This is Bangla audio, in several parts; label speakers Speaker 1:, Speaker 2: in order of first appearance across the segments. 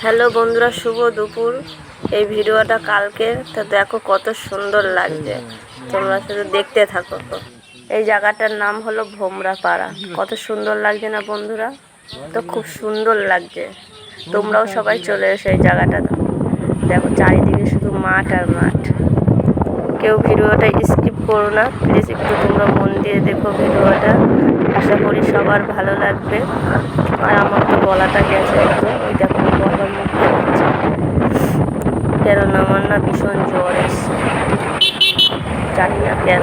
Speaker 1: হ্যালো বন্ধুরা, শুভ দুপুর। এই ভিডিওটা কালকে তো দেখো কত সুন্দর লাগছে, তোমরা শুধু দেখতে থাকো। এই জায়গাটার নাম হলো ভোমরা পাড়া। কত সুন্দর লাগছে না বন্ধুরা? তো খুব সুন্দর লাগছে। তোমরাও সবাই চলে এসো এই জায়গাটা দেখো, চারিদিকে শুধু মাঠ আর মাঠ। কেউ ভিডিওটা স্কিপ করো না প্লিজ, একটু তোমরা মন দিয়ে দেখো ভিডিওটা। আশা করি সবার ভালো লাগবে। আর আমার তো গলাটা গেছে একদম, ওই দেখো গলার মধ্যে হচ্ছে, কেননা আমার না ভীষণ জ্বর এসছে, জানি না কেন।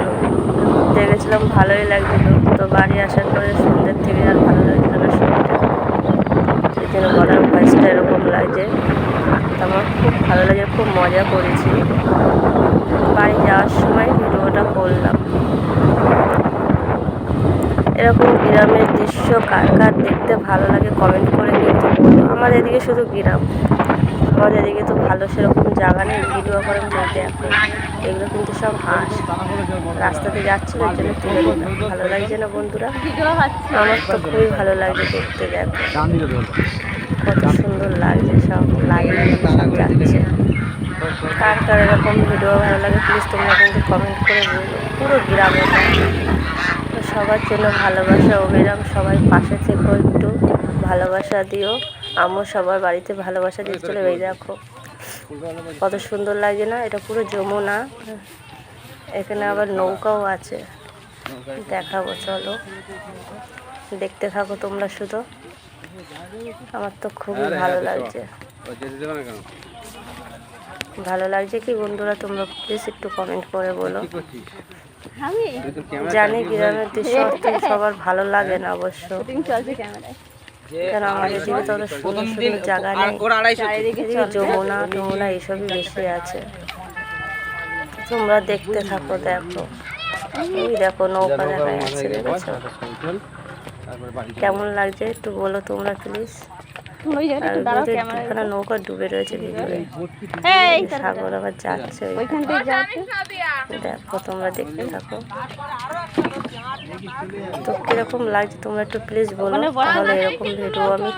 Speaker 1: ঘুরতে গেছিলাম, ভালোই লাগছিল, তো বাড়ি আসার পরে সন্ধ্যের থেকে আর ভালো লাগছিল না শরীরটা, এই জন্য গলার ভয়েসটা এরকম লাগছে। আমার খুব ভালো লাগে, খুব মজা করেছি। বাড়ি যাওয়ার সময় ভিডিওটা করলাম। এরকম গ্রামের দৃশ্য কার কার দেখতে ভালো লাগে কমেন্ট করে কিন্তু বলো। আমাদের এদিকে শুধু গ্রাম, আমাদের এদিকে তো ভালো সেরকম জায়গা নেই ভিডিও করে দেখো। এগুলো কিন্তু সব হাঁস, রাস্তাতে যাচ্ছিল এর জন্য তুলে নিলাম। ভালো লাগছে না বন্ধুরা? আমার তো খুবই ভালো লাগছে দেখতে। দেখো কত সুন্দর লাগছে, সব লাগিয়ে সব যাচ্ছে। কার কার এরকম ভিডিও ভালো লাগে প্লিজ তোমরা কিন্তু কমেন্ট করে বলো। পুরো গ্রামে সবার জন্য ভালোবাসা অবিরাম, সবাই পাশে থেকো, একটু ভালোবাসা দিও। আমিও সবার বাড়িতে ভালোবাসা দিচ্ছিল। এই দেখো কত সুন্দর লাগছে না? এটা পুরো যমুনা, এখানে আবার নৌকাও আছে, দেখাবো চলো, দেখতে থাকো তোমরা শুধু। আমার তো খুবই ভালো লাগছে। ভালো লাগছে কি বন্ধুরা? তোমরা প্লিজ একটু কমেন্ট করে বলো। জানি গ্রামের দৃশ্য সবার ভালো লাগে না অবশ্য, কেন আমাদের দিকে তো সুন্দর সুন্দর জায়গা নেই, যমুনা টমুনা এইসবই বেশি আছে। তোমরা দেখতে থাকো। দেখো এই দেখো নৌকা দেখা যাচ্ছে, দেখেছো? কেমন লাগছে একটু বলো তোমরা প্লিজ। এখানে নৌকা ডুবে রয়েছে ভিতরে, সাগর আবার যাচ্ছে। দেখো তোমরা দেখতে থাকো। তো কিরকম লাগছে তোমরা একটু প্লিজ বলো, তাহলে এরকম ভিডিও আমি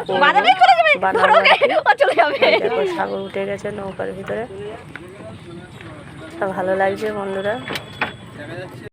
Speaker 1: বানাবো। দেখো সাগর উঠে গেছে নৌকার ভিতরে, ভালো লাগছে বন্ধুরা।